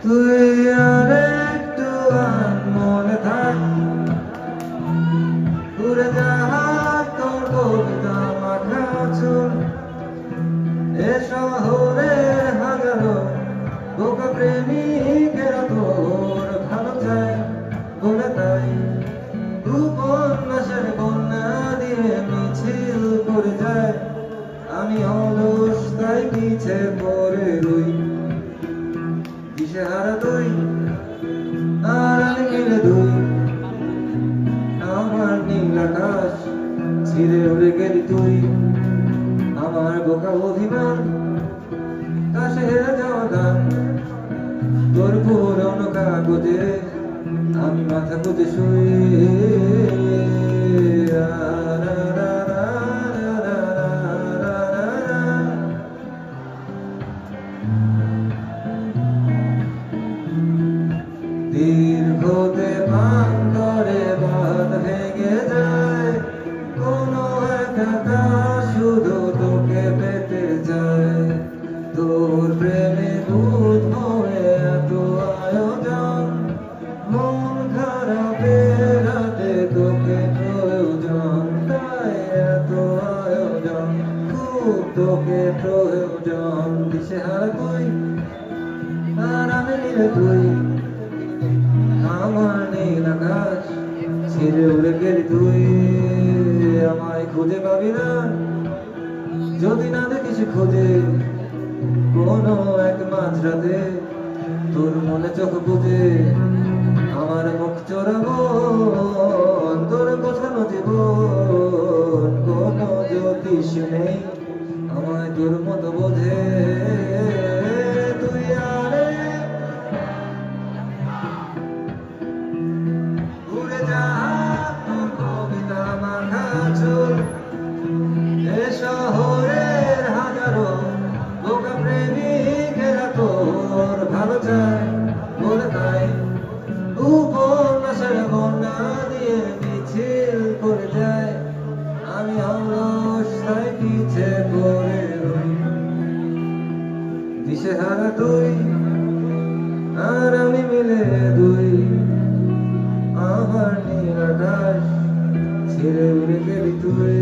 তুই আর একটু মনে থাক, উড়ে যা তোর কবিতা মাখা চুল। এ শহরের হাজারো বোকা প্রেমিকেরা তোর ভালো চায় বলে, তাই উপন্যাসের বন্যা দিয়ে মিছিল করে যায়। আমি অলস তাই পিছে পড়ে রই, দিশেহারা তুই আর আমি মিলে দুই। আমার নীল আকাশ ছিঁড়ে উড়ে গেলি তুই, আমার বোকা অভিমান কাছে হেরে যাওয়া গান। তোর পুরনো কাগজে আমি মাথা গুঁজে শুই। দীর্ঘতে প্রান্তরে বাঁধ ভেঙে যায়, কোনো একা শুধু তোকে পেতে যায়। তোর প্রেমে ভূত হয়ে এত আয়োজন, মন খারাপের রাতে তোকে প্রয়োজন। তাই এত আয়োজন, খুব তোকে প্রয়োজন। দিশেহারা তুই আর আমি মিলে তুই, আমার নীল আকাশ ছিঁড়ে উড়ে গেলি তুই। আমায় খুঁজে পাবি না যদি না দেখিস খুঁজে, কোনো এক মাঝরাতে তোর মনে চোখ বুঝে। আমার মুখ চোরাবো তোর গোছানো জীবন, কোনো জ্যোতিষ নেই আমায় তোর মতো বোঝে। তুই আরে উড়ে যা তোর কবিতা মাখা চুল। এ শহরের হাজারো বোকা প্রেমিকেরা তোর ভালো চায় বলে, তাই উপন্যাসের বন্যা দিয়ে মিছিল করে যায়। আমি অলস তাই পিছে পড়ে রই, দিশেহারা তুই আর আমি মিলে দুই। আমার নীল আকাশ ছিঁড়ে উড়ে গেলি তুই।